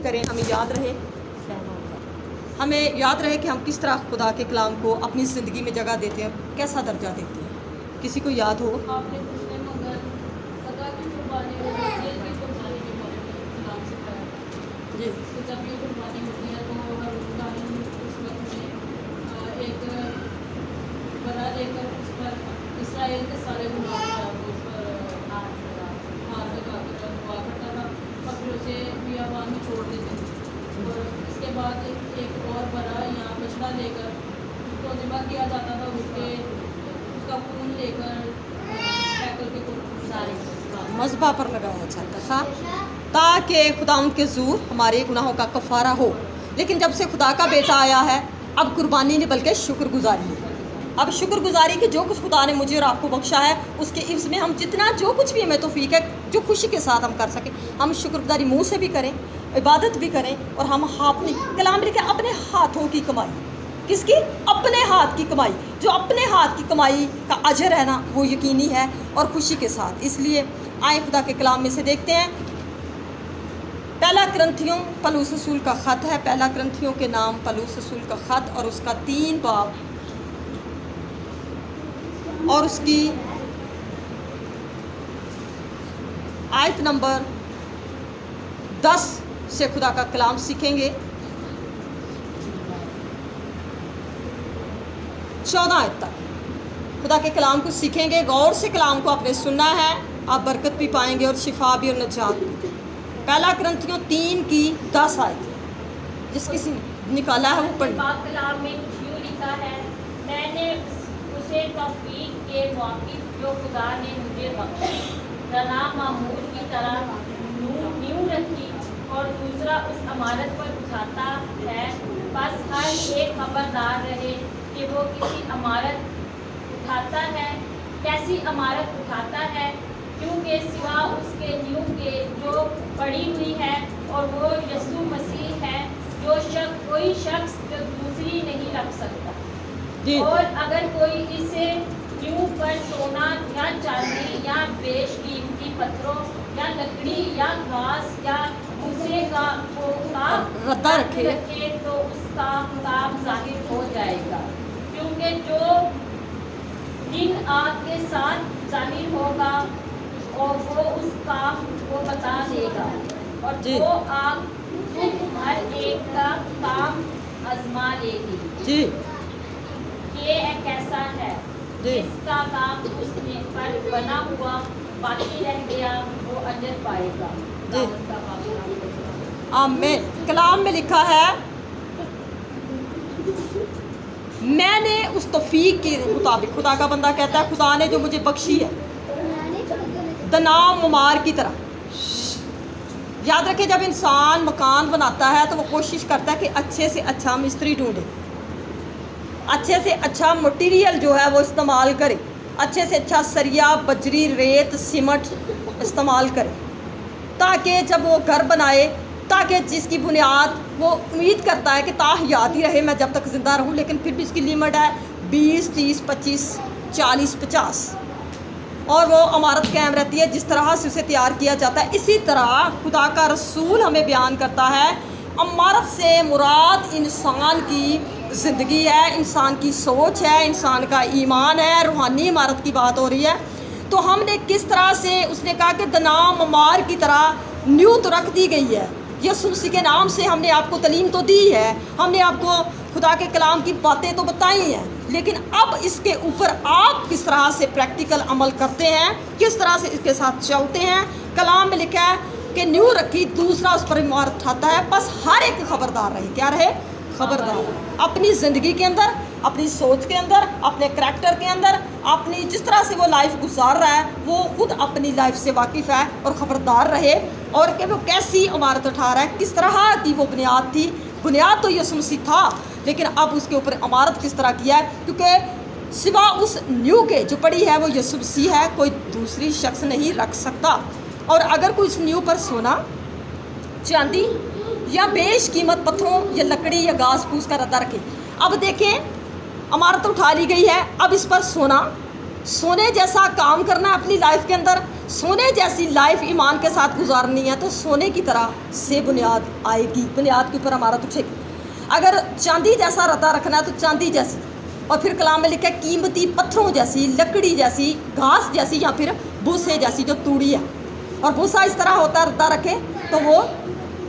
کریں ہمیں یاد رہے کہ ہم کس طرح خدا کے کلام کو اپنی زندگی میں جگہ دیتے ہیں، کیسا درجہ دیتے ہیں. کسی کو یاد ہو؟ آپ نے پوچھنے مگر خدا کی قربانی اور جیل کی قربانی کے بارے میں کلام سکھایا جی. تو جب یہ قربانی ہوتی ہے تو دارین اس وقت میں ایک بڑا لے کر اس پر اسرائیل کے سارے گناہ اس پر ہاتھ لگا کر دعا کرتا تھا، پتھروں سے بیابان میں چھوڑ دیتے تھے. اور اس کے بعد ایک اور بڑا یا بچڑا لے کر اس کو ذبح کیا جاتا تھا، اس کا خون لے کر ہیکل کے سارے مذبح پر لگایا جاتا تھا تاکہ خدا ان کے زور ہمارے گناہوں کا کفارہ ہو. لیکن جب سے خدا کا بیٹا آیا ہے اب قربانی نہیں بلکہ شکر گزاری ہے. اب شکر گزاری کہ جو کچھ خدا نے مجھے اور آپ کو بخشا ہے اس کے عوض میں ہم جتنا جو کچھ بھی ہمیں توفیق ہے جو خوشی کے ساتھ ہم کر سکیں ہم شکر گزاری منہ سے بھی کریں، عبادت بھی کریں، اور ہم اپنی کلام لکھے اپنے ہاتھوں کی کمائی. کس کی؟ اپنے ہاتھ کی کمائی. جو اپنے ہاتھ کی کمائی کا اجر ہے نا وہ یقینی ہے اور خوشی کے ساتھ. اس لیے آئیں خدا کے کلام میں سے دیکھتے ہیں. پہلا کرنتھیوں پولس رسول کا خط ہے، پہلا کرنتھیوں کے نام پولس رسول کا خط اور اس کا 3 باب اور اس کی آیت نمبر 10 سے خدا کا کلام سیکھیں گے. 14 آیت تک خدا کے کلام کو سیکھیں گے. غور سے کلام کو آپ نے سننا ہے، آپ برکت بھی پائیں گے اور شفا بھی اور نجات بھی. پہلا کرنتھیوں 3 کی 10 آیت جس کسی نے نکالا ہے وہ پڑھ. پاک کلام میں یوں لکھا ہے، میں نے اسے توفیق کے موقف جو خدا نے مجھے بخشی رنا معمول کی طرح نیو رکھی اور دوسرا اس عمارت پر اٹھاتا ہے. بس ہر ایک خبردار رہے کہ وہ کسی عمارت اٹھاتا ہے، کیسی عمارت اٹھاتا ہے، کیونکہ سوا اس کے نیو کے جو پڑی ہوئی ہے اور وہ یسوع مسیح ہے جو کوئی شخص جو دوسری نہیں رکھ سکتا. اور اگر کوئی اسے نیو پر سونا یا چاندی یا بیش قیمتی پتھروں یا لکڑی یا گھاس یا دوسرے کا ردا رکھے تو اس کا کام ظاہر ہو جائے گا، کیونکہ جو دن آگ کے ساتھ ظاہر ہوگا اور وہ اس کام کو بتا دے گا، اور وہ آگ ہر ایک کا کام آزما لے گی. یہ کیسا ہے جس کا کام اس نے پر بنا ہوا باقی رہ گیا وہ اجر پائے گا. آمین. کلام میں لکھا ہے میں نے اس توفیق کے مطابق، خدا کا بندہ کہتا ہے خدا نے جو مجھے بخشی ہے دناؤ ممار کی طرح. یاد رکھیں جب انسان مکان بناتا ہے تو وہ کوشش کرتا ہے کہ اچھے سے اچھا مستری ڈھونڈے، اچھے سے اچھا مٹیریل جو ہے وہ استعمال کرے، اچھے سے اچھا سریا بجری ریت سیمنٹ استعمال کرے تاکہ جب وہ گھر بنائے تاکہ جس کی بنیاد وہ امید کرتا ہے کہ تاحیات ہی رہے میں جب تک زندہ رہوں، لیکن پھر بھی اس کی لیمٹ ہے 20 30 25 40 50 اور وہ عمارت قائم رہتی ہے جس طرح سے اسے تیار کیا جاتا ہے. اسی طرح خدا کا رسول ہمیں بیان کرتا ہے عمارت سے مراد انسان کی زندگی ہے، انسان کی سوچ ہے، انسان کا ایمان ہے، روحانی عمارت کی بات ہو رہی ہے. تو ہم نے کس طرح سے اس نے کہا کہ دنام ممار کی طرح نیو تو رکھ دی گئی ہے. یسوع مسیح کے نام سے ہم نے آپ کو تعلیم تو دی ہے، ہم نے آپ کو خدا کے کلام کی باتیں تو بتائی ہیں، لیکن اب اس کے اوپر آپ کس طرح سے پریکٹیکل عمل کرتے ہیں، کس طرح سے اس کے ساتھ چلتے ہیں. کلام میں لکھا ہے کہ نیو رکھی دوسرا اس پر عمارت اٹھاتا ہے. بس ہر ایک خبردار رہے. کیا رہے؟ خبردار رہے. اپنی زندگی کے اندر، اپنی سوچ کے اندر، اپنے کریکٹر کے اندر، اپنی جس طرح سے وہ لائف گزار رہا ہے وہ خود اپنی لائف سے واقف ہے اور خبردار رہے، اور کہ وہ کیسی عمارت اٹھا رہا ہے، کس طرح کی وہ بنیاد تھی. بنیاد تو یسوع مسیح تھا لیکن اب اس کے اوپر عمارت کس طرح کیا ہے، کیونکہ سوا اس نیو کے جو پڑی ہے وہ یسوع مسیح ہے، کوئی دوسری شخص نہیں رکھ سکتا. اور اگر کوئی اس نیو پر سونا چاندی یا بیش قیمت پتھروں یا لکڑی یا گھاس پھوس کا ردا رکھے. اب دیکھیں عمارت اٹھا لی گئی ہے، اب اس پر سونے جیسا کام کرنا ہے اپنی لائف کے اندر، सोने जैसी लाइफ ईमान के साथ गुजारनी है तो सोने की तरह से बुनियाद आएगी, बुनियाद के ऊपर इमारत उठेगी। अगर चांदी जैसा रत्ता रखना है तो चांदी जैसी, और फिर कलाम में लिखा है कीमती पत्थरों जैसी, लकड़ी जैसी, घास जैसी, या फिर भूसे जैसी जो तूड़ी है। और भूसा इस तरह होता है, रत्ता रखे तो वो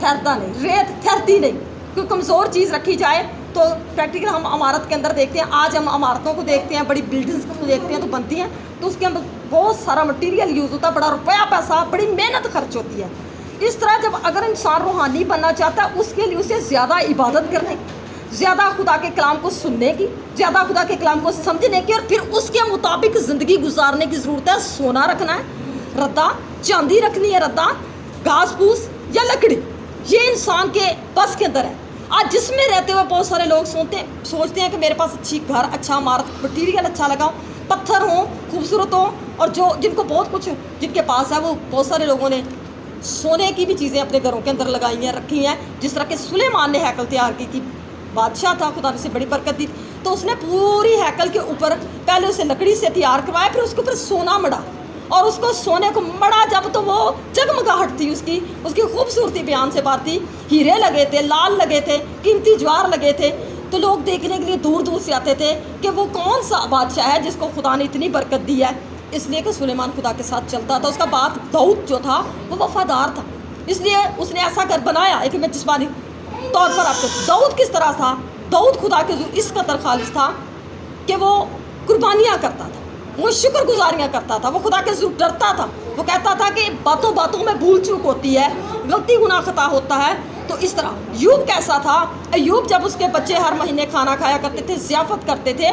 ठहरता नहीं, रेत ठहरती नहीं। कोई कमज़ोर चीज़ रखी जाए तो प्रैक्टिकल हम इमारत के अंदर देखते हैं, आज हम इमारतों को देखते हैं, बड़ी बिल्डिंग्स को देखते हैं तो बनती हैं तो उसके अंदर बहुत सारा मटेरियल यूज़ होता है, बड़ा रुपया पैसा, बड़ी मेहनत खर्च होती है। इस तरह जब अगर इंसान रूहानी बनना चाहता है उसके लिए उसे ज़्यादा इबादत करने, ज़्यादा खुदा के कलाम को सुनने की, ज़्यादा खुदा के कलाम को समझने की, और फिर उसके मुताबिक ज़िंदगी गुजारने की ज़रूरत है। सोना रखना है रद्दा, चांदी रखनी है रद्दा, घास फूस या लकड़ी, ये इंसान के बस के अंदर है। आज जिसमें रहते हुए बहुत सारे लोग सोचते हैं कि मेरे पास अच्छी घर, अच्छा इमारत, मटीरियल अच्छा लगा, पत्थर हों, खूबसूरत हों, और जो जिनको बहुत कुछ जिनके पास है, वो बहुत सारे लोगों ने सोने की भी चीज़ें अपने घरों के अंदर लगाई हैं, रखी हैं। जिस तरह के सुलेमान ने हैकल तैयार की थी, बादशाह था, खुदा ने उसे बड़ी बरकत दी, तो उसने पूरी हैकल के ऊपर पहले उसे लकड़ी से तैयार करवाया, फिर उसके ऊपर सोना मढ़ा, और उसको सोने को मढ़ा जब तो वो जगमगाहट थी उसकी खूबसूरती बयान से बात थी। हीरे लगे थे, लाल लगे थे, कीमती ज्वार लगे थे, तो लोग देखने के लिए दूर दूर से आते थे कि वो कौन सा बादशाह है जिसको खुदा ने इतनी बरकत दी है। इसलिए कि सुलेमान खुदा के साथ चलता था, उसका बाप दाऊद जो था वो वफादार था, इसलिए उसने ऐसा घर बनाया। एक मैं जिस्मानी तौर पर आपको, दाऊद किस तरह था, दाऊद खुदा के इस कदर खालिस था कि वो कुर्बानियाँ करता था, वो शुक्रगुजारियाँ करता था, वो खुदा के ज़रूर डरता था। वो कहता था कि बातों बातों में भूल चूक होती है, गलती गुनाह खता होता है। तो इस तरह यूब कैसा था, अय्यूब जब उसके बच्चे हर महीने खाना खाया करते थे, ज़ियाफ़त करते थे,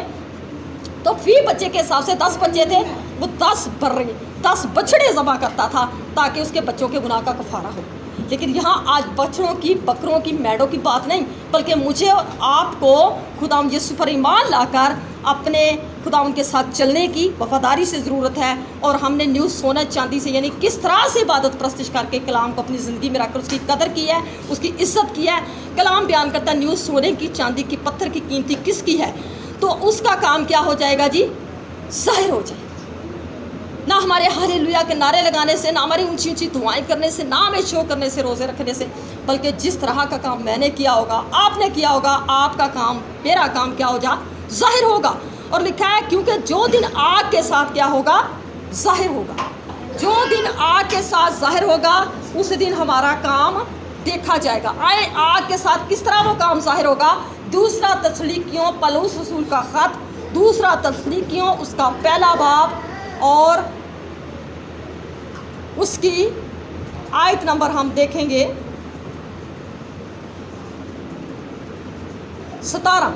तो फी बच्चे के हिसाब से 10 बच्चे थे, वो 10 बछड़े ज़बा करता था ताकि उसके बच्चों के गुनाह का कफ़ारा हो। लेकिन यहाँ आज बछड़ों की, बकरों की, मेढ़ों की बात नहीं, बल्कि मुझे और आपको खुदाम यीशु पर ईमान लाकर अपने खुदा उनके साथ चलने की वफादारी से ज़रूरत है। और हमने न्यू सोना चांदी से, यानी किस तरह से इबादत परस्तिश करके कलाम को अपनी ज़िंदगी में रखकर उसकी कदर की है, उसकी इज्जत की है। कलाम बयान करता है न्यू सोने की, चांदी की, पत्थर की कीमती किसकी है, तो उसका काम क्या हो जाएगा जी, ज़ाहिर हो जाए। ना हमारे हालेलुया के नारे लगाने से, ना हमारी ऊंची ऊंची दुआएं करने से, ना हमें शो करने से, रोज़े रखने से, बल्कि जिस तरह का काम मैंने किया होगा, आपने किया होगा, आपका काम, मेरा काम क्या हो जा, ज़ाहिर होगा। और लिखा है क्योंकि जो दिन आग के साथ क्या होगा, ज़ाहिर होगा। जो दिन आग के साथ ज़ाहिर होगा उस दिन हमारा काम देखा जाएगा। आए आग के साथ किस तरह वो काम ज़ाहिर होगा। दूसरा तस्लीकियों पलूस रसूल का ख़त, दूसरा तस्लीकियों उसका पहला बाब और उसकी आयत नंबर हम देखेंगे 17।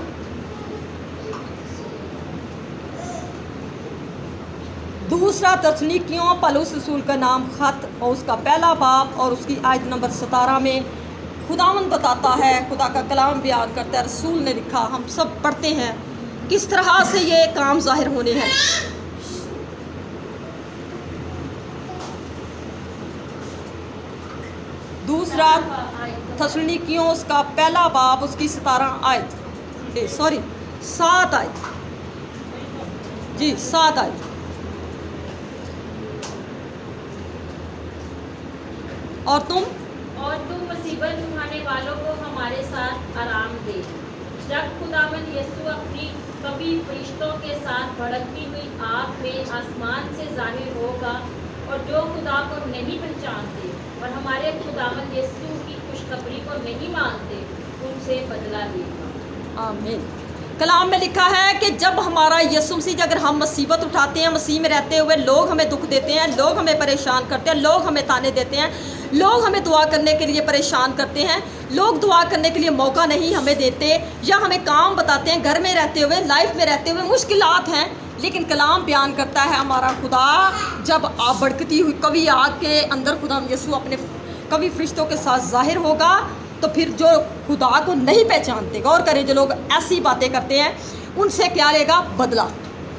दूसरा तस्लीकियों पलूस रसूल का नाम ख़त और उसका पहला बाब और उसकी आयत नंबर 17 में खुदावंद बताता है, खुदा का कलाम बयान करता है, रसूल ने लिखा, हम सब पढ़ते हैं किस तरह से ये काम ज़ाहिर होने हैं। दूसरा तस्लीकियों उसका पहला बाब उसकी 17 आयत, 7 आयत जी, 7 आयत। और तुम मुसीबत उठाने वालों को हमारे साथ आराम दे। जब खुदावंद यीशु अपनी कभी फरिश्तों के साथ भड़कती हुई आग में आसमान से जाहिर होगा, और जो खुदा को नहीं पहचानते और हमारे खुदावंद यीशु की खुशखबरी को नहीं मानते उनसे बदला लेगा। आमीन। कलाम में लिखा है कि जब हमारा यीशु मसीह, अगर हम मुसीबत उठाते हैं, मसीह में रहते हुए लोग हमें दुख देते हैं, लोग हमें परेशान करते हैं, लोग हमें ताने देते हैं, लोग हमें दुआ करने के लिए परेशान करते हैं, लोग दुआ करने के लिए मौका नहीं हमें देते, या हमें काम बताते हैं, घर में रहते हुए, लाइफ में रहते हुए मुश्किलात हैं, लेकिन कलाम बयान करता है हमारा खुदा जब भड़कती हुई कभी आग के अंदर खुदा यीशु अपने कभी फरिश्तों के साथ जाहिर होगा, तो फिर जो खुदा को नहीं पहचानते, गौर करें, जो लोग ऐसी बातें करते हैं उनसे क्या लेगा, बदला।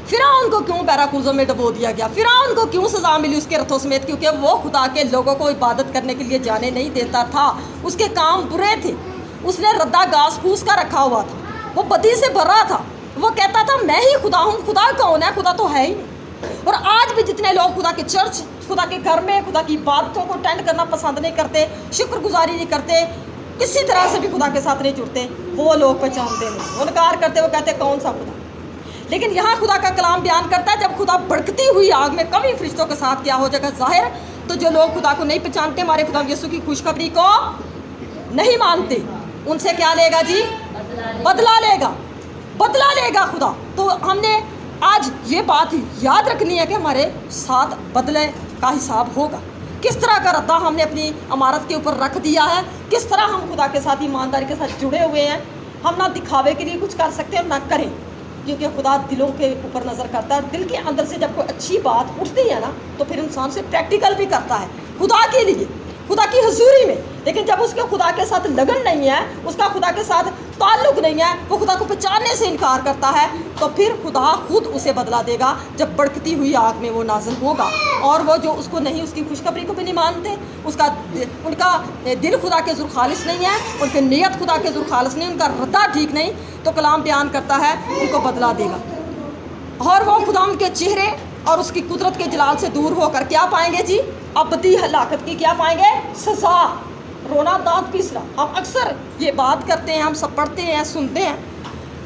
फिरौन को क्यों बैराकुज़ों में डबो दिया गया, फिरौन को क्यों सज़ा मिली उसके रथों समेत, क्योंकि वो खुदा के लोगों को इबादत करने के लिए जाने नहीं देता था, उसके काम बुरे थे, उसने रद्दा घास फूस का रखा हुआ था, वो बदी से भरा था, वो कहता था मैं ही खुदा हूँ। खुदा कौन है, खुदा तो है ही नहीं। और आज भी जितने लोग खुदा के चर्च खुदा के घर में खुदा की इबादतों को अटेंड करना पसंद नहीं करते, शुक्रगुजारी नहीं करते, किसी तरह से भी खुदा के साथ नहीं जुड़ते, वो लोग पहचानते नहीं, वो इनकार करते, वो कहते कौन सा खुदा। लेकिन यहाँ खुदा का कलाम बयान करता है, जब खुदा भड़कती हुई आग में कभी फरिश्तों के साथ क्या हो जाएगा ज़ाहिर, तो जो लोग खुदा को नहीं पहचानते, हमारे खुदा यीशु की खुशखबरी को नहीं मानते, उनसे क्या लेगा जी? बदला लेगा खुदा। तो हमने आज ये बात याद रखनी है कि हमारे साथ बदले का हिसाब होगा। किस तरह का रद्दा हमने अपनी इमारत के ऊपर रख दिया है, किस तरह हम खुदा के साथ ईमानदारी के साथ जुड़े हुए हैं। हम ना दिखावे के लिए कुछ कर सकते हैं और ना करें, क्योंकि खुदा दिलों के ऊपर नज़र करता है। दिल के अंदर से जब कोई अच्छी बात उठती है ना, तो फिर इंसान से प्रैक्टिकल भी करता है खुदा के लिए, खुदा की हुजूरी में। लेकिन जब उसके खुदा के साथ लगन नहीं है, उसका खुदा के साथ ताल्लुक़ नहीं है, वो खुदा को पहचानने से इनकार करता है, तो फिर खुदा खुद उसे बदला देगा जब भड़कती हुई आग में वो नाज़िल होगा। और वो जो उसको नहीं, उसकी खुशखबरी को भी नहीं मानते, उनका दिल खुदा के ज़ुर खालिस नहीं है, उनकी नीयत खुदा के ज़ुर खालिस नहीं, उनका रद्दा ठीक नहीं, तो कलाम बयान करता है उनको बदला देगा। और वो खुदा उनके चेहरे और उसकी कुदरत के जलाल से दूर होकर क्या पाएंगे जी? अबदी हलाकत की क्या पाएंगे? सज़ा, रोना दांत पीसना। हम अक्सर ये बात करते हैं, हम सब पढ़ते हैं, सुनते हैं।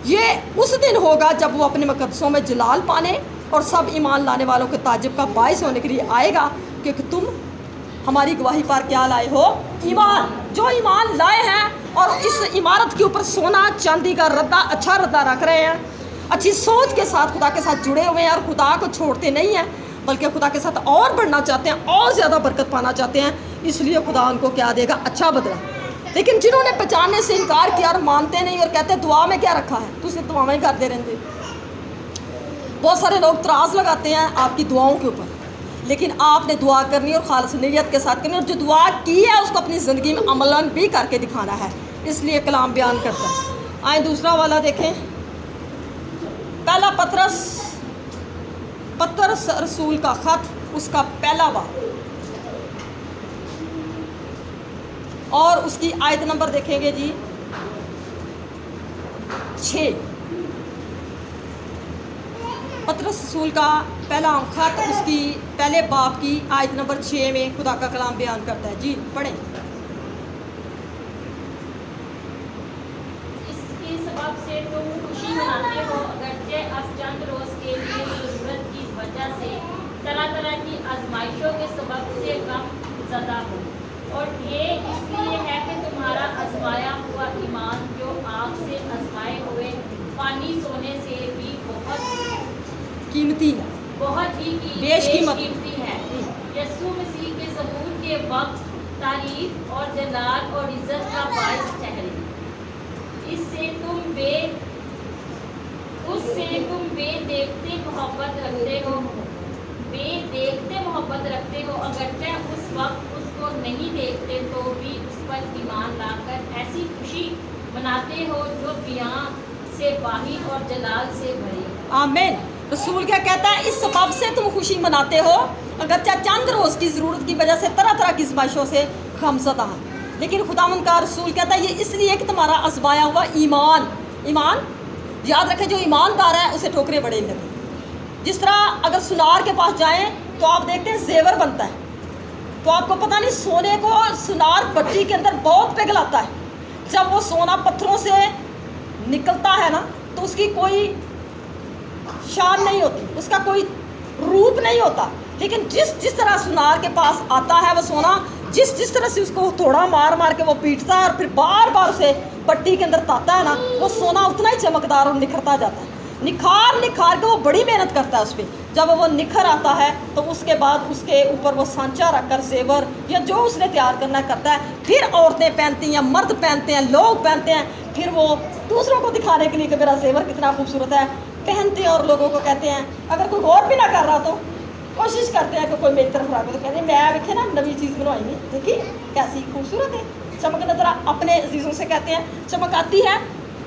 ये उस दिन होगा जब वो अपने मुकद्दसों में जलाल पाने और सब ईमान लाने वालों के ताज्जुब का बाइस होने के लिए आएगा, क्योंकि तुम हमारी गवाही पर क्या लाए हो? ईमान। जो ईमान लाए हैं और इस इमारत के ऊपर सोना चांदी का रद्दा, अच्छा रद्दा रख रहे हैं, अच्छी सोच के साथ खुदा के साथ जुड़े हुए हैं और खुदा को छोड़ते नहीं हैं, बल्कि खुदा के साथ और बढ़ना चाहते हैं, और ज़्यादा बरकत पाना चाहते हैं, इसलिए खुदा उनको क्या देगा? अच्छा बदला। लेकिन जिन्होंने पहचानने से इनकार किया और मानते नहीं और कहते दुआ में क्या रखा है, तो उसे दुआ में ही करते रहते। बहुत सारे लोग तराज लगाते हैं आपकी दुआओं के ऊपर, लेकिन आपने दुआ करनी और खालिस नीयत के साथ करनी, और जो दुआ की है उसको अपनी ज़िंदगी में अमलन भी करके दिखाना है, इसलिए कलाम बयान करता है। आए दूसरा वाला देखें, पहला पतरस रसूल का ख़त, उसका पहला बाब और उसकी आयत नंबर देखेंगे जी 6। पतरस रसूल का पहला ख़त, उसकी पहले बाब की आयत नंबर 6 में खुदा का कलाम बयान करता है जी, पढ़ें। इसके सबब से तुम खुशी मनाते हो, अगरचे अब चंद रोज़ के लिए ज़रूरत की वजह से तरह तरह की आजमाइशों के सबब से गम ज़दा हो, और ये इसलिए है कि तुम्हारा आजमाया हुआ ईमान, जो आग से आजमाए हुए पानी सोने से भी बहुत कीमती है, बहुत ही बेशकीमती है, यीशु मसीह के ज़हूर के वक्त तारीफ और जलाल और इज़्ज़त का बाइस ठहरे। उससे तुम बेदेखते मोहब्बत रखते हो, अगरचे उस वक्त उसको नहीं देखते तो भी उस पर ईमान लाकर ऐसी खुशी मनाते हो जो बयां से बाही और जलाल से भरी। आमीन। रसूल क्या कहता है? इस सबब से तुम खुशी मनाते हो, अगरचे चंद रोज़ की ज़रूरत की वजह से तरह तरह की आज़माइशों से गमज़दा है, लेकिन खुदावंद का रसूल कहता है ये इसलिए कि तुम्हारा आज़माया हुआ ईमान याद रखें, जो ईमानदार है उसे ठोकरें बड़े लगे। जिस तरह अगर सुनार के पास जाएं तो आप देखते हैं जेवर बनता है, तो आपको पता नहीं सोने को सुनार भट्टी के अंदर बहुत पिघलाता है। जब वो सोना पत्थरों से निकलता है ना, तो उसकी कोई शान नहीं होती, उसका कोई रूप नहीं होता। लेकिन जिस तरह सुनार के पास आता है वो सोना, जिस तरह से उसको थोड़ा मार मार के वो पीटता है और फिर बार बार उसे पट्टी के अंदर ताता है ना, वो सोना उतना ही चमकदार और निखरता जाता है। निखार के वो बड़ी मेहनत करता है उस पर। जब वो निखर आता है तो उसके बाद उसके ऊपर वो सांचा रखकर जेवर या जो उसने तैयार करना करता है, फिर औरतें पहनती हैं, मर्द पहनते हैं, लोग पहनते हैं, फिर वो दूसरों को दिखाने के लिए कि मेरा जेवर कितना खूबसूरत है पहनते हैं, और लोगों को कहते हैं, अगर कोई गौर भी ना कर रहा तो कोशिश करते हैं कि कोई मेरी तरफ रखे, तो कहते हैं मैं देखे ना नवी चीज़ बनवाएंगे, देखिए कैसी खूबसूरत है, चमक नजर। अपने अजीज़ों से कहते हैं चमक आती है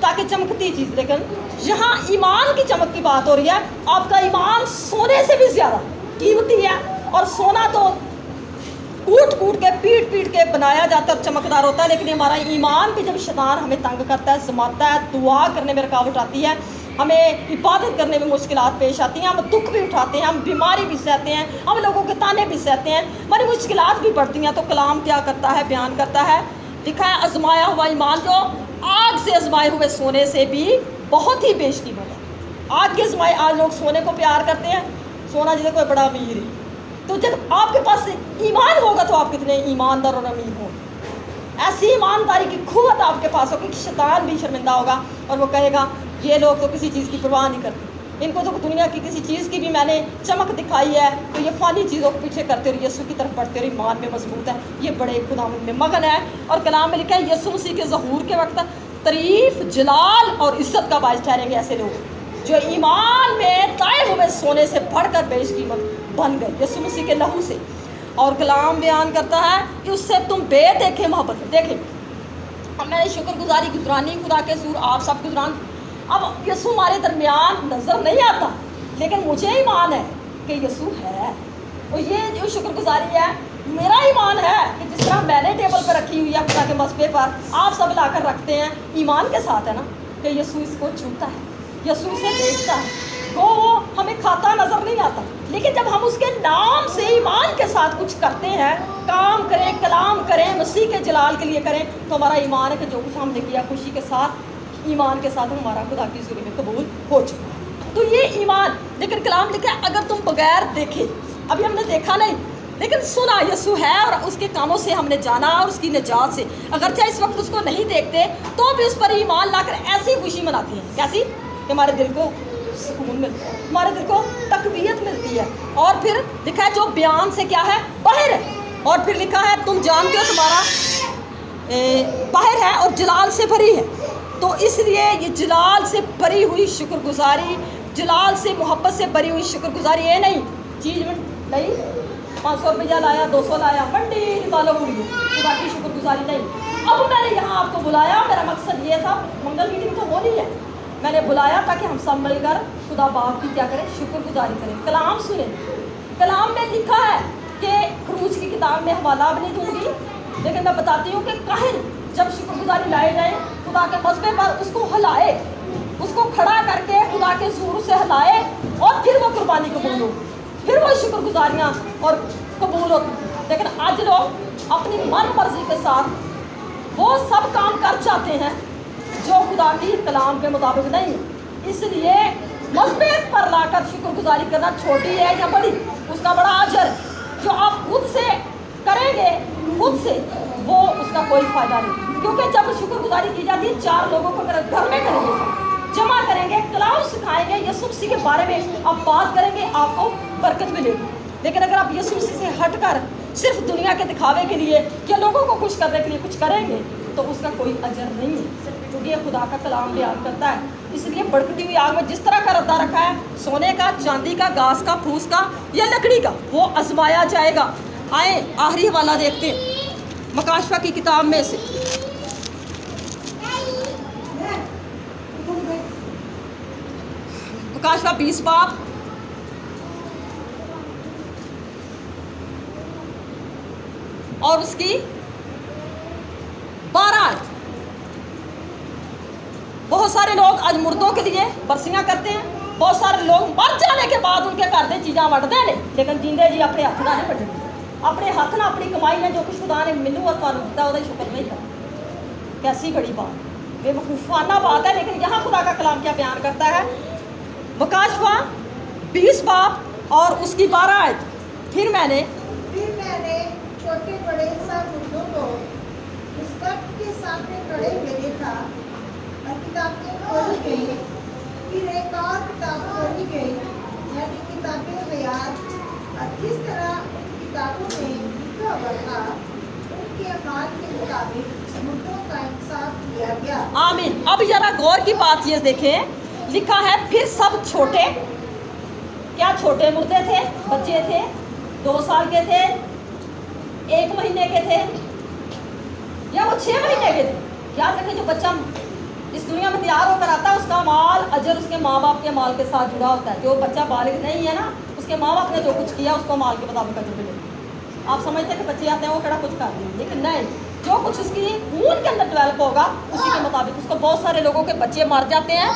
ताकि चमकती चीज़। लेकिन यहाँ ईमान की चमक की बात हो रही है। आपका ईमान सोने से भी ज़्यादा कीमती है, और सोना तो कूट के पीट के बनाया जाता है और चमकदार होता है, लेकिन हमारा ईमान भी जब शैतान हमें तंग करता है, जमाता है, दुआ करने में रुकावट आती है, हमें इबादत करने में मुश्किलात पेश आती हैं, हम दुख भी उठाते हैं, हम बीमारी भी सहते हैं, हम लोगों के ताने भी सहते हैं, हमारी मुश्किलात भी बढ़ती हैं। तो कलाम क्या करता है, बयान करता है, लिखा है आजमाया हुआ ईमान जो आग से आजमाए हुए सोने से भी बहुत ही बेशकीमत है। आग के आजमाए, आज लोग सोने को प्यार करते हैं, सोना जिसे कोई बड़ा अमीर है। तो जब आपके पास ईमान होगा तो आप कितने ईमानदार और अमीर होंगे। ऐसी ईमानदारी की क़ुव्वत आपके पास होगी कि शैतान भी शर्मिंदा होगा और वो कहेगा ये लोग तो किसी चीज़ की परवाह नहीं करते, इनको तो दुनिया की किसी चीज़ की भी मैंने चमक दिखाई है तो ये फ़ानी चीज़ों को पीछे करते और यीशु की तरफ बढ़ते और ईमान में मजबूत है, ये बड़े खुदावंद में मगन है। और कलाम में लिखा है यीशु मसीह के ज़हूर के वक्त तारीफ़, जलाल और इज़्ज़त का बायस ठहरेंगे ऐसे लोग जो ईमान में ताए हुए सोने से बढ़कर बेशकीमत बन गए यीशु मसीह के लहू से। और कलाम बयान करता है कि उससे तुम बेदेखे मोहब्बत देखें। अब मैंने शुक्रगुजारी गुजरानी खुदा के सूर आप सब गुजरान, अब यीशु हमारे दरमियान नज़र नहीं आता लेकिन मुझे ईमान है कि यीशु है। और ये जो शुक्रगुजारी है मेरा ईमान है कि जिस तरह मैंने टेबल पर रखी हुई है खुदा के मसबे पर, आप सब लाकर रखते हैं ईमान के साथ है ना कि यीशु इसको छूता है, यीशु इसे देखता है। वो हमें खाता नज़र नहीं आता लेकिन जब हम उसके नाम से ईमान के साथ कुछ करते हैं, काम करें, कलाम करें, मसीह के जलाल के लिए करें, तो हमारा ईमान है कि जो कुछ हमने किया खुशी के साथ, ईमान के साथ हमारा खुदा की ज़ुल्म में कबूल हो चुका है। तो ये ईमान, लेकिन कलाम लिखा है अगर तुम बगैर देखे, अभी हमने देखा नहीं लेकिन सुना यीशु है और उसके कामों से हमने जाना और उसकी निजात से, अगरचे इस वक्त उसको नहीं देखते तो भी उस पर ईमान लाकर ऐसी खुशी मनाती हैं, कैसी कि हमारे दिल को सुकून मिलता है, हमारे दिल को तकवीयत मिलती है। और फिर लिखा है जो बयान से क्या है, बाहर है। और फिर लिखा है तुम जानते हो तुम्हारा बाहर है और जलाल से भरी है। तो इसलिए ये जलाल से भरी हुई शुक्रगुजारी, जलाल से मोहब्बत से भरी हुई शुक्रगुजारी, ये नहीं चीज़ में नहीं 500 रुपया लाया, 200 लाया, मंडी निकालो उड़ी, खुदा की शुक्रगुजारी नहीं। अब मैंने यहाँ आपको बुलाया, मेरा मकसद ये था, मंगल मीटिंग तो होनी है, मैंने बुलाया ताकि हम सब मिलकर खुदा बाप की क्या करें, शुक्रगुजारी करें, कलाम सुने। कलाम में लिखा है कि खरूज की किताब में हवाला भी नहीं दूंगी लेकिन मैं बताती हूँ कि काहिर जब शुक्रगुजारी लाए जाए खुदा के मसबे पर, उसको हिलाए, उसको खड़ा करके खुदा के सूर से हिलाए और फिर वो कुर्बानी कबूल हो, फिर वो शुक्रगुजारियाँ और कबूल होती। लेकिन आज लोग अपनी मन मर्जी के साथ वो सब काम कर चाहते हैं जो खुदा की कलाम के मुताबिक नहीं। इसलिए मसबे पर लाकर शुक्रगुजारी करना छोटी है या बड़ी, उसका बड़ा अजर जो आप खुद से करेंगे, खुद से वो उसका कोई फ़ायदा नहीं। क्योंकि जब शुक्रगुजारी की जाती है 4 लोगों को घर में करेंगे, जमा करेंगे, कलाम सिखाएंगे, यीशु मसीह के बारे में आप बात करेंगे, आपको बरकत मिलेगी। लेकिन अगर आप यीशु मसीह से हटकर सिर्फ दुनिया के दिखावे के लिए या लोगों को खुश करने के लिए कुछ करेंगे तो उसका कोई अजर नहीं है, क्योंकि ये खुदा का कलाम बयान करता है। इसलिए भड़कती हुई आग में जिस तरह का रद्दा रखा है, सोने का, चांदी का, घास का, फूस का या लकड़ी का, वो आजमाया जाएगा। आए आखिरी हवाला देखते हैं मकाशफा की किताब में से, मकाशफा 20 बाब और उसकी 12। बहुत सारे लोग आज मुर्दों के लिए बरसियां करते हैं, बहुत सारे लोग मर जाने के बाद उनके घर दे चीज़ां वटते हैं, लेकिन जींदे जी अपने हथ ना नहीं वटते, अपने हथ ना अपनी कमाई ने जो कुछ खुदा ने मैनू और तुहानू दिता ਉਹਦਾ शुक्र नहीं करता। कैसी बड़ी बात, बेवकूफ़ाना बात है। लेकिन यहाँ खुदा का कलाम क्या बयान करता है, मकाशफा 20 बाब और उसकी 12 आयत। फिर मैंने छोटे बड़े सब मुर्दों को उस तख्त के सामने खड़े हुए देखा और किताबें खोली गई, फिर एक और किताब खोली गई, यानी किताबें बयान। और किस तरह उन किताबों में लिखा हुआ था उनके अमाल के मुताबिक मुर्दों का इंसाफ किया गया। आमीन। अब जरा गौर की बात ये देखें, लिखा है फिर सब छोटे, क्या छोटे मुर्दे थे, बच्चे थे, 2 साल के थे, 1 महीने के थे या वो 6 महीने के थे। याद रखें जो बच्चा इस दुनिया में तैयार होकर आता है उसका माल अजर उसके माँ बाप के माल के साथ जुड़ा होता है। जो बच्चा बालिग नहीं है ना, उसके माँ बाप ने जो कुछ किया उसको माल के मुताबिक अजर मिलेगा। आप समझते हैं कि बच्चे आते हैं वो कड़ा कुछ कर रहे हैं, लेकिन नहीं, जो कुछ उसकी खून के अंदर डेवलप होगा उसी के मुताबिक उसको। बहुत सारे लोगों के बच्चे मर जाते हैं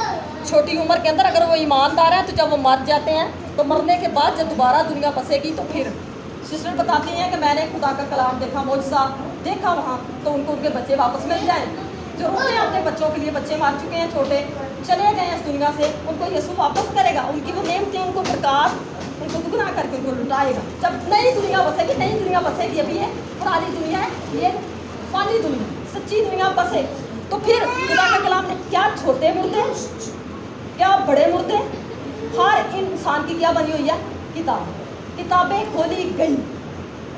छोटी उम्र के अंदर, अगर वो ईमानदार है तो जब वो मर जाते हैं तो मरने के बाद जब दोबारा दुनिया बसेगी तो फिर सिस्टर बताती हैं कि मैंने खुदा का कलाम देखा, मौजज़ा देखा वहाँ, तो उनको उनके बच्चे वापस मिल जाए। जो रोते हैं अपने बच्चों के लिए, बच्चे मार चुके हैं छोटे, चले गए इस दुनिया से, उनको यीशु वापस करेगा, उनकी वो नेमतें, उनको बरकत, उनको दुगना करके उनको लुटाएगा। जब नई दुनिया बसेगी, नई दुनिया बसेगी, अभी ये पुरानी दुनिया है, ये फानी दुनिया, सच्ची दुनिया बसे, तो फिर खुदा का कलाम ने क्या छोटे मुर्दे, क्या बड़े मुर्दे, हर इंसान की क्या बनी हुई है? किताब। किताबें खोली गई,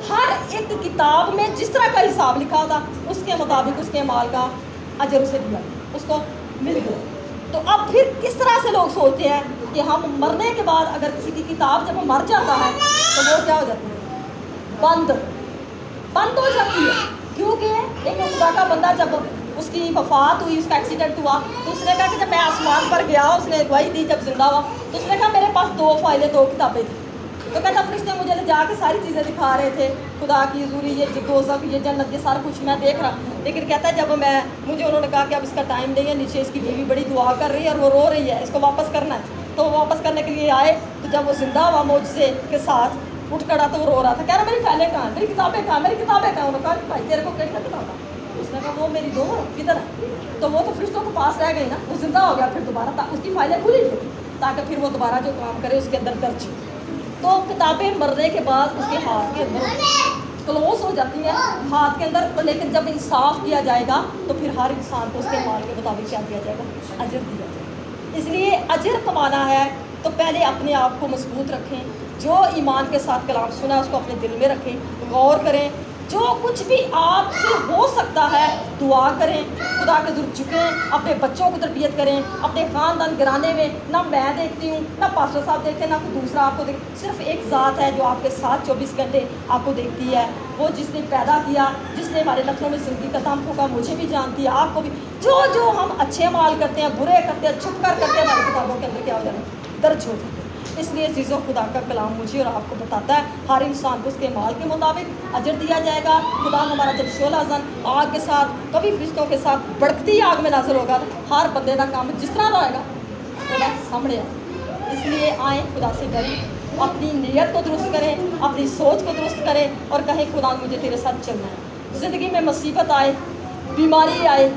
हर एक किताब में जिस तरह का हिसाब लिखा था उसके मुताबिक उसके माल का अजर उसे दिया, उसको मिल गया। तो अब फिर किस तरह से लोग सोचते हैं कि हम मरने के बाद अगर किसी की किताब जब मर जाता है तो वो क्या हो जाती है? बंद हो जाती है। क्योंकि एक खुदा का बंदा जब उसकी वफात हुई, उसका एक्सीडेंट हुआ, तो उसने कहा कि जब मैं आसमान पर गया, उसने गवाही दी जब जिंदा हुआ, तो उसने कहा मेरे पास 2 फाइलें 2 किताबें थी। तो कहता फरिश्ते मुझे ले जाके सारी चीज़ें दिखा रहे थे, खुदा की हज़ूरी, ये दोज़ख, ये जन्नत, ये सारा कुछ मैं देख रहा। लेकिन कहता है जब मुझे उन्होंने कहा कि अब इसका टाइम नहीं है, नीचे इसकी बीवी बड़ी दुआ कर रही है और वो रो रही है, इसको वापस करना है, तो वो वापस करने के लिए आए। तो जब वो जिंदा हुआ मौजज़े के साथ उठ खड़ा, तो वो रो रहा था, कह रहा मेरी फाइलें कहाँ, मेरी किताबें कहाँ, मेरी किताबें कहाँ? उन्होंने कहा भाई तेरे को कैसे किताब? उसने कहा वो मेरी 2 किधर है? तो वो तो फरिश्तों के पास रह गई ना, वो जिंदा हो गया फिर दोबारा, उसकी फाइलें खुली थी ताकि फिर वो दोबारा जो काम करे उसके अंदर दर्ज। तो किताबें मरने के बाद उसके हाथ के अंदर क्लोज हो जाती है, हाथ के अंदर। तो लेकिन जब इंसाफ किया जाएगा तो फिर हर इंसान को उसके माल के मुताबिक क्या दिया जाएगा? अजर दिया जाएगा। इसलिए अजर कमाना है तो पहले अपने आप को मजबूत रखें, जो ईमान के साथ कलाम सुना उसको अपने दिल में रखें, गौर करें, जो कुछ भी आपसे हो सकता है दुआ करें, खुदा के ज़रूर झुकें, अपने बच्चों को तरबियत करें, अपने ख़ानदान घराने में ना मैं देखती हूँ, ना पास्टर साहब देखते हैं, ना कोई दूसरा आपको देख, सिर्फ एक ज़ात है जो आपके साथ 24 घंटे आपको देखती है, वो जिसने पैदा किया, जिसने हमारे नस्लों में ज़िंदगी का दम फूंका, मुझे भी जानती है, आपको भी। जो हम अच्छे माल करते हैं, बुरे करते हैं, छुप कर करते हैं, हमारी किताबों के अंदर क्या हो जाता है? दर्ज हो जाता है। इसलिए चीज़ों खुदा का कलाम मुझे और आपको बताता है हर इंसान को उसके माल के मुताबिक अजर दिया जाएगा। खुदा हमारा जब शोला जन आग के साथ, कभी फरिश्तों के साथ बढ़ती आग में नाज़िल होगा, तो हर बंदे का काम जिस तरह रहेगा खुदा सामने आए। इसलिए आए, खुदा से डरें, अपनी नीयत को दुरुस्त करें, अपनी सोच को दुरुस्त करें और कहें खुदा मुझे तेरे साथ चलना है। ज़िंदगी में मुसीबत आए, बीमारी आए,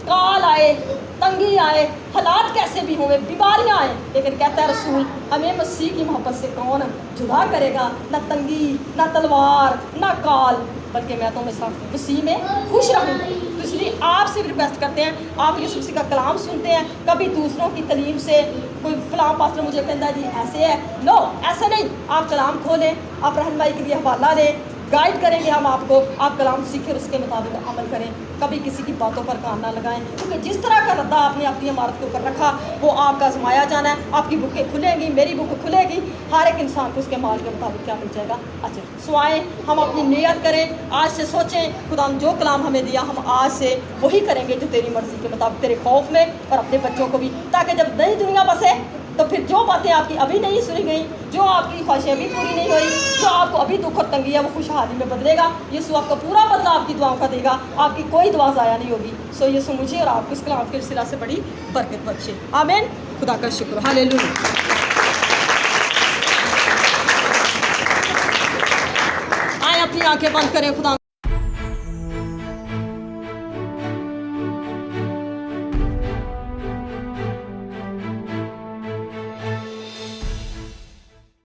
काल आए, तंगी आए, हालात कैसे भी होंगे, बीमारियाँ आए, लेकिन कहता है रसूल हमें मसीह की मोहब्बत से कौन जुदा करेगा? ना तंगी, ना तलवार, ना काल, बल्कि मैं तो हमेशा मसीह में खुश रहूँ। तो इसलिए आपसे भी रिक्वेस्ट करते हैं, आप यीशु मसीह का कलाम सुनते हैं, कभी दूसरों की तलीम से कोई फलां पास्टर मुझे कहता है जी ऐसे है, नो ऐसे नहीं। आप कलाम खोलें, आप रहनुमाई के लिए हवाला लें, गाइड करेंगे हम आपको, आप कलाम सीखें और उसके मुताबिक अमल करें, कभी किसी की बातों पर कान ना लगाएं, क्योंकि जिस तरह का रद्दा आपने अपनी इमारत के ऊपर रखा वो आपका आजमाया जाना है। आपकी बुकें खुलेंगी, मेरी बुक खुलेगी, हर एक इंसान को उसके माल के मुताबिक क्या मिल जाएगा? अजर। सो आएँ, हम अपनी नियत करें, आज से सोचें खुदा जो कलाम हमें दिया हम आज से वही करेंगे जो तेरी मर्ज़ी के मुताबिक, तेरे खौफ में, और अपने बच्चों को भी, ताकि जब नई दुनिया बसे तो फिर जो बातें आपकी अभी नहीं सुनी गई, जो आपकी ख्वाहिशें अभी पूरी नहीं हुई, जो आपको अभी दुख और तंगी है, वो खुशहाली में बदलेगा। यीशु आपका पूरा बदला आपकी दुआओं का देगा, आपकी कोई दुआ ज़ाया नहीं होगी। सो यीशु मुझे और आपको इस कलाम के सिला से बड़ी बरकत बख्शे। आमीन। खुदा का शुक्र। हालेलुया। आए अपनी आंखें बंद करें, खुदा